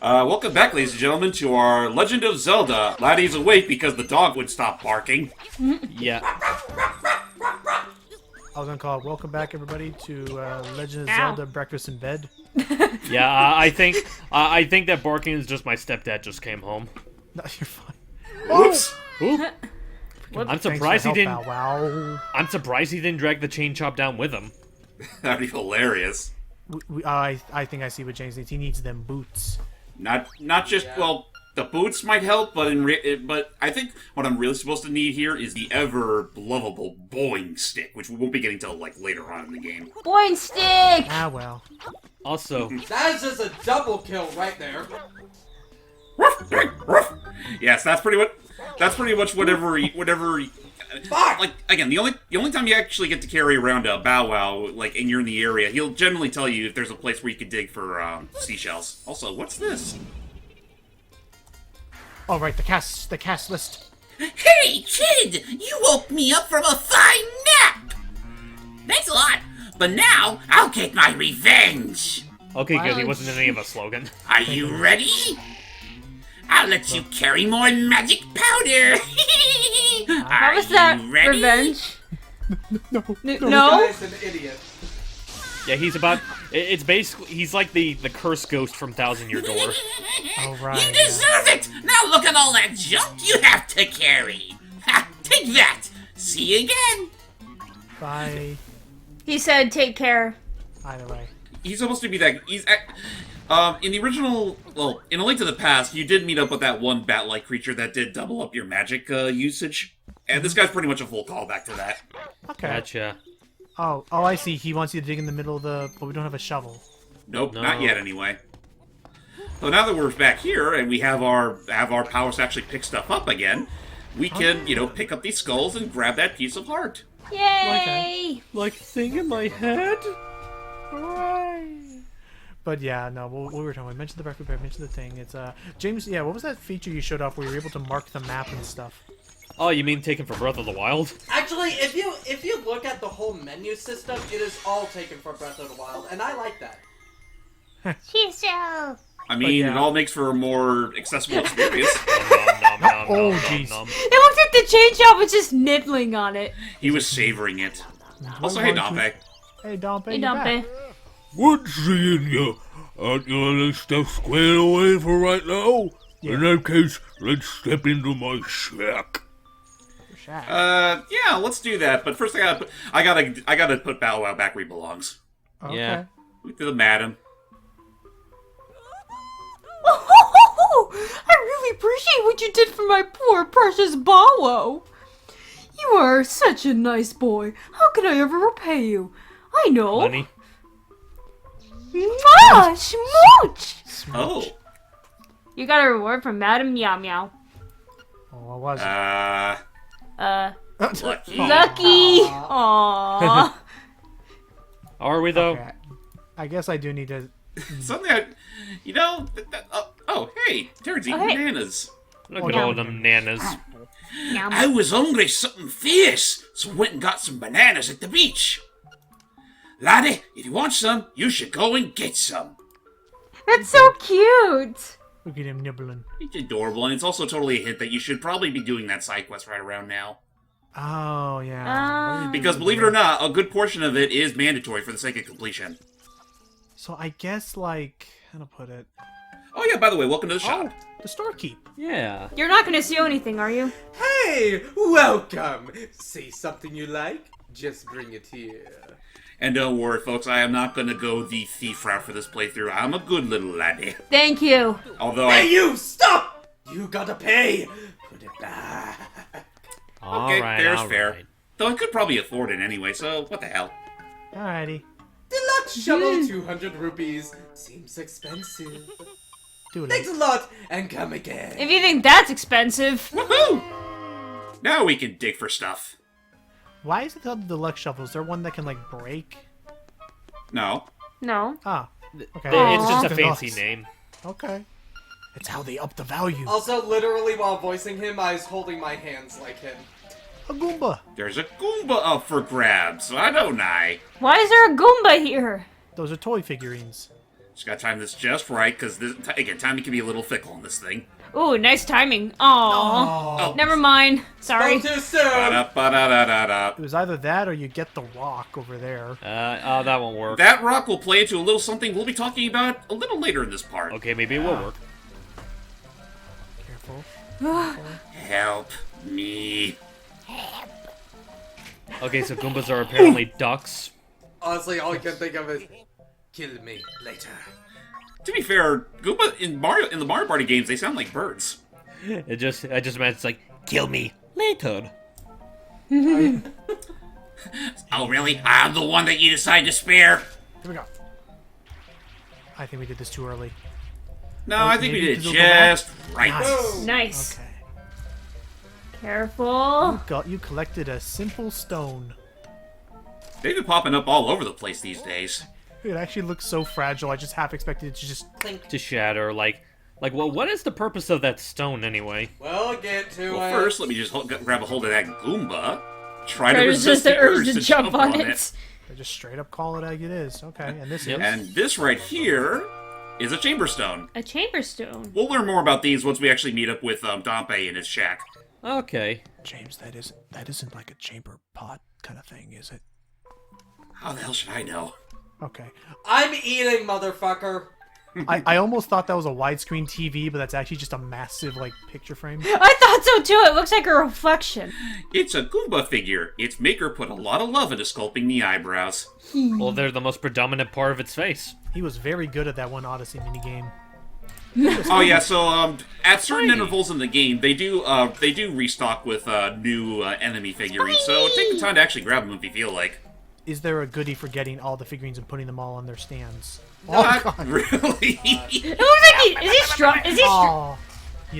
Welcome back, ladies and gentlemen, to our Legend of Zelda. Laddie's awake because the dog would stop barking. Yeah. I was gonna call it welcome back, everybody, to Legend of Zelda Breakfast in Bed. Yeah, I think that barking is just my stepdad just came home. No, you're fine. Oops. Oop. I'm surprised he didn't. Wow. I'm surprised he didn't drag the chain chop down with him. That'd be hilarious. I think I see what James needs. He needs them boots. Not just, well, the boots might help, but but I think what I'm really supposed to need here is the ever lovable boing stick, which we won't be getting till like later on in the game. Boing stick! Ah, well. Also, That is just a double kill right there. Yes, that's pretty much whatever. Like again, the only time you actually get to carry around a Bow Wow, like, and you're in the area, he'll generally tell you if there's a place where you can dig for seashells. Also, what's this? Oh, right, the cast list. Hey, kid! You woke me up from a fine nap! Thanks a lot, but now I'll get my revenge! okay, good. He wasn't in any of a slogan. Are you ready? I'll let you carry more magic powder! How was that revenge? No. This guy's an idiot. Yeah, it's basically, he's like the cursed ghost from Thousand Year Door. Oh, right. You deserve it! Now look at all that junk you have to carry! Ha! Take that! See you again! Bye. He said, take care. Either way. He's supposed to be that. In the original, well, in A Link to the Past, you did meet up with that one bat-like creature that did double up your magic usage, and this guy's pretty much a full callback to that. Okay. Gotcha. Oh, I see. He wants you to dig in the middle of the... But we don't have a shovel. Nope, No. not yet anyway. So now that we're back here and we have our powers to actually pick stuff up again, we can, pick up these skulls and grab that piece of heart. Yay! Like thing in my head? Hooray! But yeah, no, what we were talking about, mention the breakfast bear, mention the thing. It's, James, yeah, what was that feature you showed off where you were able to mark the map and stuff? Oh, you mean taken from Breath of the Wild? Actually, if you look at the whole menu system, it is all taken from Breath of the Wild, and I like that. Chisel! I mean, yeah. it all makes for a more accessible experience. Oh, jeez. It looks like the chain shop was just nibbling on it. He was savoring it. Also, hey, Dampé. Hey, Dampé. Hey, you're back. Dampé. What's seeing you? Aren't you letting stuff squared away for right now? Yeah. In that case, let's step into my shack. Shack. Yeah, let's do that. But first, I gotta put Bow Wow back where he belongs. Okay. Yeah. To the madam. I really appreciate what you did for my poor, precious Bow Wow. You are such a nice boy. How can I ever repay you? I know. Money. Mwah! Smooch! Oh. You got a reward from Madam Meow Meow. Oh, what was it? Lucky. Lucky! Aww. Are we, though? Okay. I guess I do need to... Something oh, hey, Terrence eating hey. bananas. Look at all them nanas. I was hungry something fierce, so went and got some bananas at the beach. Laddie, if you want some, you should go and get some. That's so cute! Look at him nibbling. It's adorable, and it's also totally a hint that you should probably be doing that side quest right around now. Oh, yeah. Because believe it or not, a good portion of it is mandatory for the sake of completion. So I guess, like... How to put it? Oh yeah, by the way, welcome to the shop. Oh, the storekeep. Yeah. You're not gonna steal anything, are you? Hey, welcome. See something you like? Just bring it here. And don't worry, folks, I am not gonna go the thief route for this playthrough. I'm a good little laddie. Thank you. Although Hey, you stop! You gotta pay. Put it back. Okay, fair's all fair. right. Though I could probably afford it anyway, so what the hell. Alrighty. Deluxe shovel, 200 rupees. Seems expensive. Do it. Thanks a lot, and come again. If you think that's expensive. Woohoo! Now we can dig for stuff. Why is it called the deluxe shovel? Is there one that can, like, break? No. No. Ah. Okay. It's just a Deluxe. fancy name. Okay. It's how they up the value. Also, literally, while voicing him, I was holding my hands like him. A Goomba. There's a Goomba up for grabs, why don't I? Why is there a Goomba here? Those are toy figurines. Just gotta time this just right, because, again, timing can be a little fickle on this thing. Ooh, nice timing. Aww. Never mind. Sorry. Spoke too soon. Ba-da-ba-da-da-da-da. It was either that or you get the rock over there. Oh, that won't work. That rock will play into a little something we'll be talking about a little later in this part. Okay, maybe it will work. Careful. Help me. Okay, so Goombas are apparently ducks. Honestly, all I can think of is kill me later. To be fair, Goomba in the Mario Party games, they sound like birds. I just imagine it's like, kill me later. Oh, really? I'm the one that you decide to spare? Here we go. I think we did this too early. No, I think we maybe did because it'll go back? just right. Nice. Nice. Okay. Careful. You collected a simple stone. They've been popping up all over the place these days. It actually looks so fragile. I just half expected it to just. Clink. To shatter, like, well, what is the purpose of that stone anyway? We'll get to Well, it. first, let me just grab a hold of that Goomba. Try to Try to resist the the urge to jump on it. it. I just straight up call it like it is. Okay, and this Yep. is. And this right here is a chamber stone. A chamber stone. We'll learn more about these once we actually meet up with Dampé in his shack. Okay. James, that isn't like a chamber pot kind of thing, is it? How the hell should I know? Okay. I'm eating, motherfucker. I almost thought that was a widescreen TV, but that's actually just a massive, like, picture frame. I thought so too. It looks like a reflection. It's a Goomba figure. Its maker put a lot of love into sculpting the eyebrows. Well, they're the most predominant part of its face. He was very good at that one Odyssey minigame. Oh yeah, so at certain intervals in the game, they do restock with new enemy figurines. So take the time to actually grab them if you feel like. Is there a goodie for getting all the figurines and putting them all on their stands? Not really. It looks like is he struggling? Oh,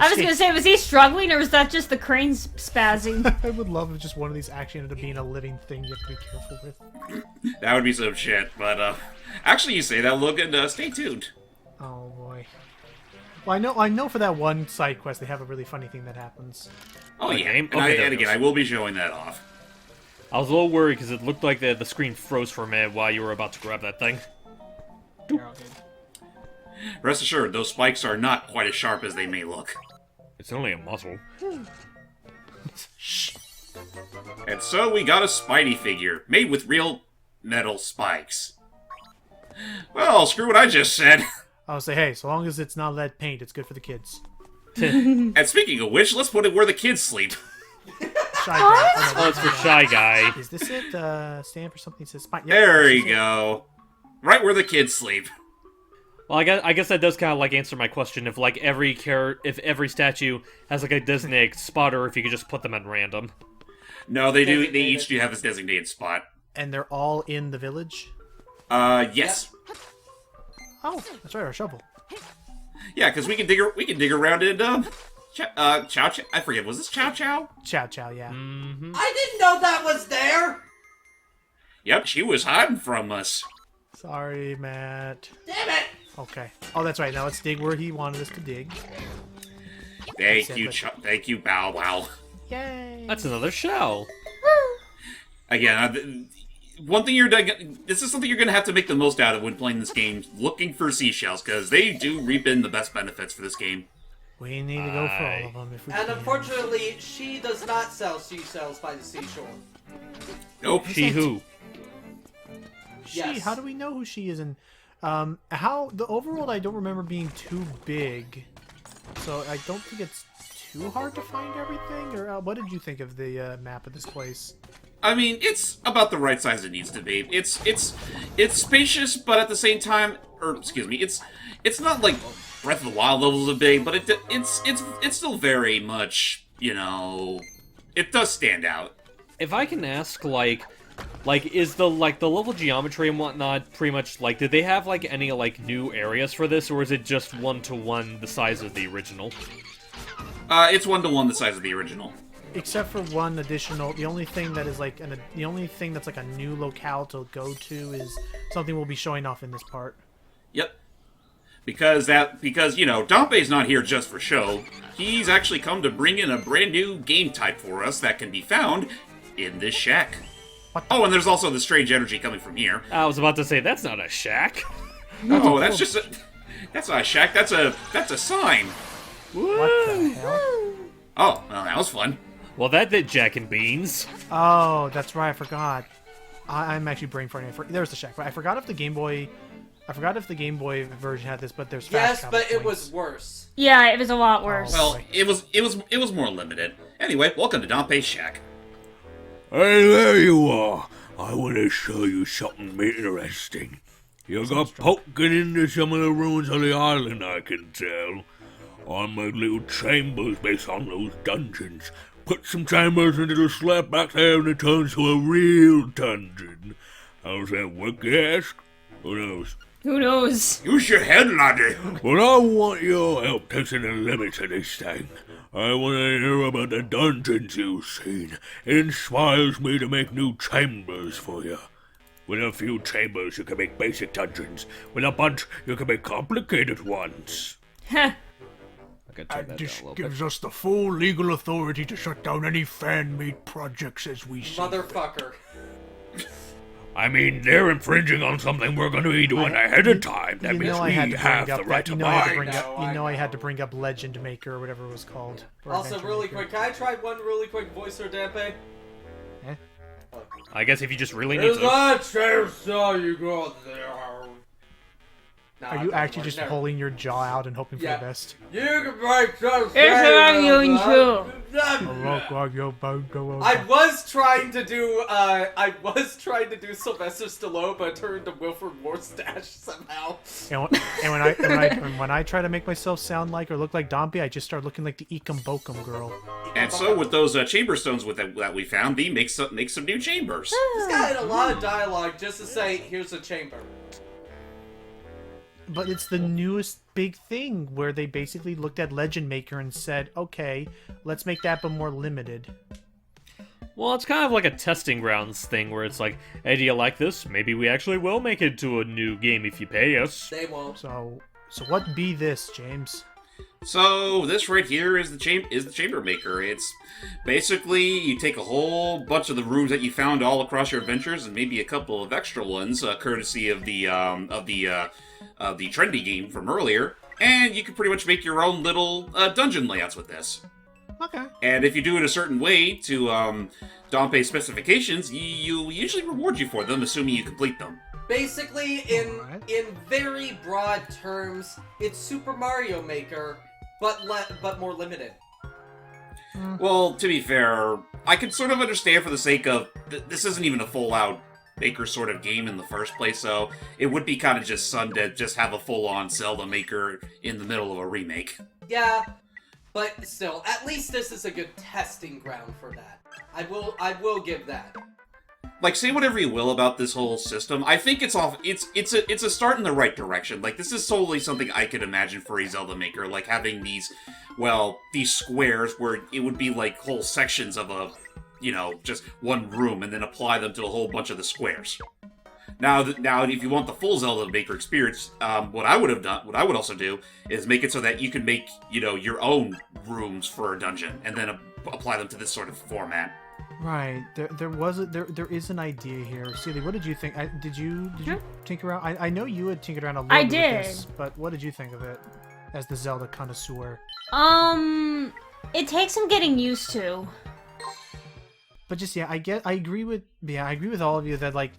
I was gonna say, was he struggling, or was that just the cranes spazzing? I would love if just one of these actually ended up being a living thing you have to be careful with. That would be some shit, but actually, you say that. Look, and stay tuned. Oh boy. Well, I know for that one side quest they have a really funny thing that happens. Oh yeah, game? and, Okay, there and it again, goes. I will be showing that off. I was a little worried because it looked like the screen froze for a minute while you were about to grab that thing. Rest assured, those spikes are not quite as sharp as they may look. It's only a muzzle. And so we got a Spidey figure, made with real metal spikes. Well, screw what I just said. I'll say, hey, so long as it's not lead paint, it's good for the kids. And speaking of which, let's put it where the kids sleep. Shy guy. Oh, it's for Shy Guy. Is this it? Stand for something that says spine. Yep, There this you is it. go. Right where the kids sleep. Well, I guess that does kind of like answer my question if like if every statue has like a designated spot, or if you could just put them at random. No, they do. They each do have this designated spot. And they're all in the village? Yes. Oh, that's right, our shovel. Yeah, because we can dig around it. Chow Chow. I forget. Was this Chow Chow? Chow Chow, yeah. I didn't know that was there. Yep, she was hiding from us. Sorry, Matt. Damn it. Okay. Oh, that's right. Now let's dig where he wanted us to dig. Thank you, thank you, Bow Wow. Yay! That's another shell. Again, this is something you're going to have to make the most out of when playing this game, looking for seashells, because they do reap in the best benefits for this game. We need to go for all of them if we And can. unfortunately, she does not sell seashells by the seashore. Nope. She who? She, Yes. how do we know who she is? And how the overworld I don't remember being too big, so I don't think it's too hard to find everything. Or what did you think of the map of this place? I mean, it's about the right size it needs to be. It's spacious, but at the same time, or excuse me, it's not like Breath of the Wild levels of big, but it's still very much, you know, it does stand out. If I can ask, like is the level geometry and whatnot pretty much like? Did they have like any like new areas for this, or is it just 1-to-1 the size of the original? It's 1-to-1 the size of the original. Except for one additional, the only thing that is like the only thing that's like a new locale to go to is something we'll be showing off in this part. Yep. Because you know, Dampé's not here just for show. He's actually come to bring in a brand new game type for us that can be found in this shack. Oh, and there's also the strange energy coming from here. I was about to say that's not a shack. Oh, that's just a... That's not a shack, that's a sign. What the hell? Oh, well, that was fun. Well, that did Jack and Beans. Oh, that's right. I forgot. I'm actually brain farting. There's the shack. But I forgot if the Game Boy. I forgot if the Game Boy version had this, but there's fast Yes, but travel it was points. worse. Yeah, it was a lot worse. Well, it was more limited. Anyway, welcome to Dampé's shack. Hey, there you are. I want to show you something interesting. You got poking into some of the ruins of the island, I can tell. I made little chambers based on those dungeons. Put some chambers into the slab back there and it turns to a real dungeon. How's that work, you ask? Who knows? Who knows? Use your head, laddie. But I want your help testing the limits of this thing. I want to hear about the dungeons you've seen. It inspires me to make new chambers for you. With a few chambers, you can make basic dungeons. With a bunch, you can make complicated ones. Heh. I could turn that down a This little bit. gives us the full legal authority to shut down any fan-made projects as we see. Motherfucker. I mean, they're infringing on something we're going to be doing ahead of time. That You means know I we had to have bring the up right that. to You know I had to buy. bring I up. know, You know I I had know. to bring up Legend Maker or whatever it was called. Or Also, Adventure really Maker. quick, can I try one really quick voice for Dampé? I guess if you just really need to. not saw you go there. Are you actually just pulling your jaw out and hoping for Yeah. the best? You can break some I was trying to do Sylvester Stallone, but turned to Wilford Warstash somehow. And when I try to make myself sound like or look like Dampé, I just start looking like the Ekum Bokum girl. And so, with those chamber stones that we found, Bee makes some new chambers. This guy had a lot of dialogue just to say, "Here's a chamber." But it's the newest big thing where they basically looked at Legend Maker and said, okay, let's make that but more limited. Well, it's kind of like a testing grounds thing where it's like, hey, do you like this? Maybe we actually will make it to a new game if you pay us. They won't. So what be this, James? So this right here is the chamber maker. It's basically you take a whole bunch of the rooms that you found all across your adventures, and maybe a couple of extra ones, courtesy of the trendy game from earlier, and you can pretty much make your own little dungeon layouts with this. Okay. And if you do it a certain way to Dampé specifications, you usually reward you for them, assuming you complete them. Basically, Alright. in very broad terms, it's Super Mario Maker, but more limited. Well, to be fair, I can sort of understand for the sake of this isn't even a full-out Maker sort of game in the first place, so it would be kind of just fun to just have a full-on Zelda Maker in the middle of a remake. Yeah, but still, at least this is a good testing ground for that. I will give that. Like, say whatever you will about this whole system, I think it's a start in the right direction. Like, this is solely something I could imagine for a Zelda Maker, like having these squares where it would be like whole sections of a, just one room, and then apply them to a whole bunch of the squares. Now, if you want the full Zelda Maker experience, what I would also do is make it so that you can make, your own rooms for a dungeon, and then apply them to this sort of format. Right. There is an idea here. Celia, what did you think? Did you tinker around? I know you had tinkered around a little I bit did. with this, but what did you think of it as the Zelda connoisseur? It takes some getting used to. But just I agree with all of you that like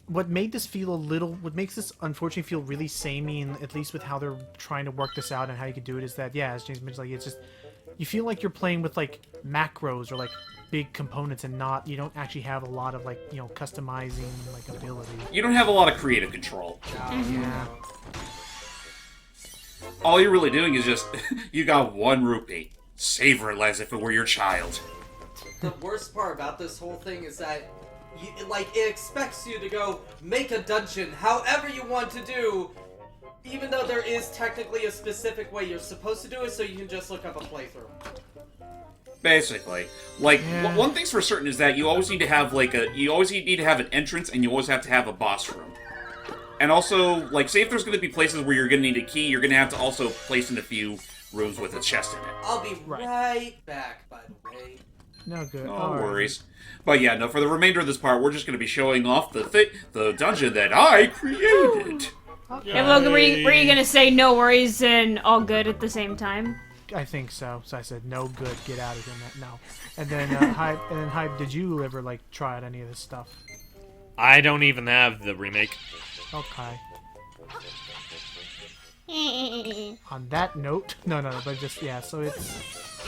what makes this unfortunately feel really samey, and at least with how they're trying to work this out and how you could do it, is that as James mentioned, like it's just you feel like you're playing with like macros or like big components and you don't actually have a lot of like customizing like ability. You don't have a lot of creative control. Yeah. All you're really doing is just, you got one rupee. Savor it as if it were your child. The worst part about this whole thing is that it expects you to go make a dungeon however you want to do, even though there is technically a specific way you're supposed to do it, so you can just look up a playthrough. Basically. Like, Yeah. one thing's for certain is that you always need to have, an entrance, and you always have to have a boss room. And also, like, say if there's going to be places where you're going to need a key, you're going to have to also place in a few rooms with a chest in it. I'll be right back, by the way. No good. No All right. worries. But yeah, no, for the remainder of this part, we're just going to be showing off the dungeon that I created. Hey, Logan, were you gonna say no worries and all good at the same time? I think so. So I said, no good, get out of here, Matt. No. And then Hype, did you ever like try out any of this stuff? I don't even have the remake. Okay. On that note, no, but just yeah. So it's.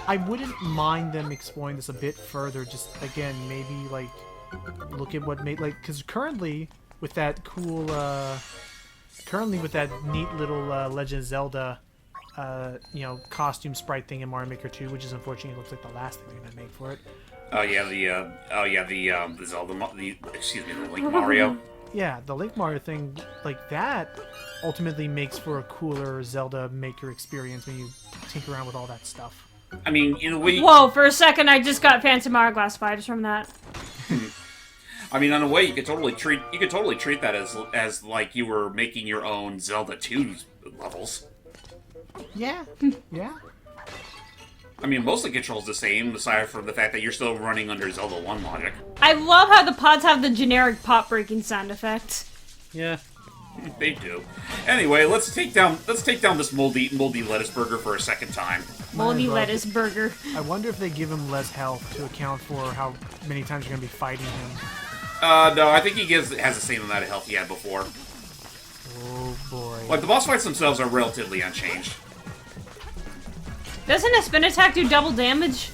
I wouldn't mind them exploring this a bit further. Just again, maybe like look at what made like because currently with that cool, with that neat little Legend of Zelda, costume sprite thing in Mario Maker 2, which is unfortunately looks like the last thing they're gonna make for it. Oh yeah, the Zelda, the Link Mario. Yeah, the Link Mario thing, like that, ultimately makes for a cooler Zelda Maker experience when you tinker around with all that stuff. I mean, in a way. Whoa! For a second, I just got Phantom Hourglass vibes from that. I mean, in a way, you could totally treat that as like you were making your own Zelda 2 levels. Yeah, yeah. I mean, most of the control's the same, aside from the fact that you're still running under Zelda 1 logic. I love how the pods have the generic pot breaking sound effect. Yeah. They do. Anyway, let's take down this moldy lettuce burger for a second time. Moldy well. lettuce burger. I wonder if they give him less health to account for how many times you're gonna be fighting him. No, I think he has the same amount of health he had before. Oh boy. Like, the boss fights themselves are relatively unchanged. Doesn't a spin attack do double damage?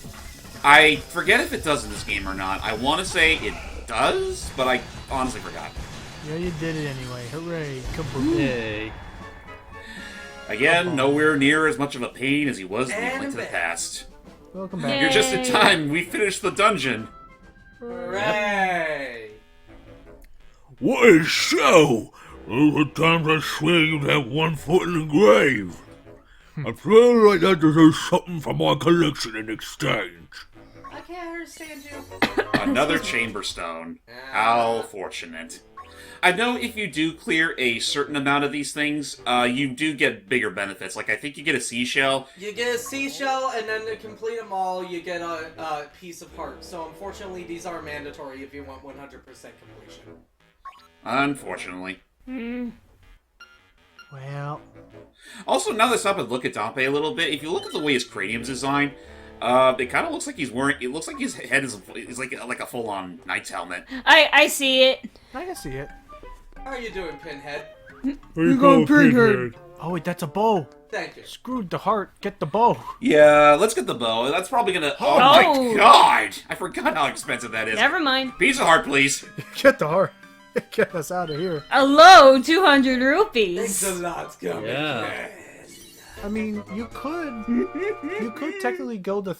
I forget if it does in this game or not. I want to say it does, but I honestly forgot. Yeah, you did it anyway. Hooray. Kaboom. Yay. Again, nowhere near as much of a pain as he was in the Link to the Past. Welcome back. You're just in time. We finished the dungeon. Hooray! What is so? Those are times I swear you'd have one foot in the grave. I feel like that deserves something from my collection in exchange. I can't understand you. Another chamber stone. How fortunate. I know if you do clear a certain amount of these things, you do get bigger benefits. Like, I think you get a seashell. You get a seashell, and then to complete them all, you get a piece of heart. So unfortunately, these are mandatory if you want 100% completion. Unfortunately. Well. Also, now that I stop and look at Dampé a little bit, if you look at the way his cranium's designed, it kind of looks like he's wearing. It looks like his head is like a full-on knight's helmet. I see it. I can see it. How are you doing, Pinhead? You go, Pinhead. Oh wait, that's a bow. Thank you. Screwed the heart. Get the bow. Yeah, let's get the bow. That's probably gonna. Oh my god! I forgot how expensive that is. Never mind. Piece of heart, please. Get the heart. Get us out of here. Hello, 200 rupees. Thanks a lot, coming. Yeah. I mean, you could technically go the.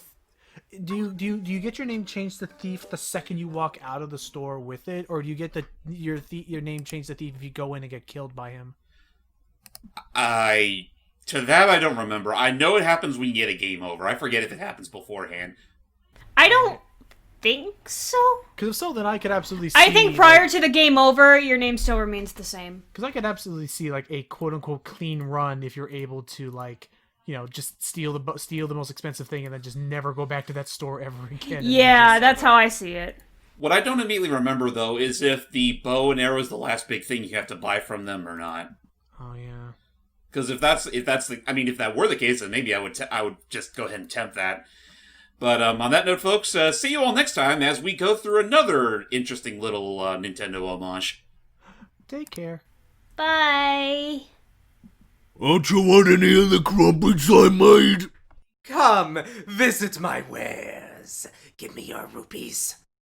Do you get your name changed to Thief the second you walk out of the store with it, or do you get your name changed to Thief if you go in and get killed by him? To that I don't remember. I know it happens when you get a game over. I forget if it happens beforehand. I don't think so. Because if so, then I could absolutely see... I think prior to the game over, your name still remains the same. Because I could absolutely see, like, a quote-unquote clean run if you're able to, like, just steal the most expensive thing and then just never go back to that store ever again. Yeah, that's how I see it. What I don't immediately remember, though, is if the bow and arrow is the last big thing you have to buy from them or not. Oh, yeah. Because if that were the case, then maybe I would just go ahead and tempt that. But on that note, folks, see you all next time as we go through another interesting little Nintendo homage. Take care. Bye. Don't you want any of the crumpets I made? Come, visit my wares. Give me your rupees.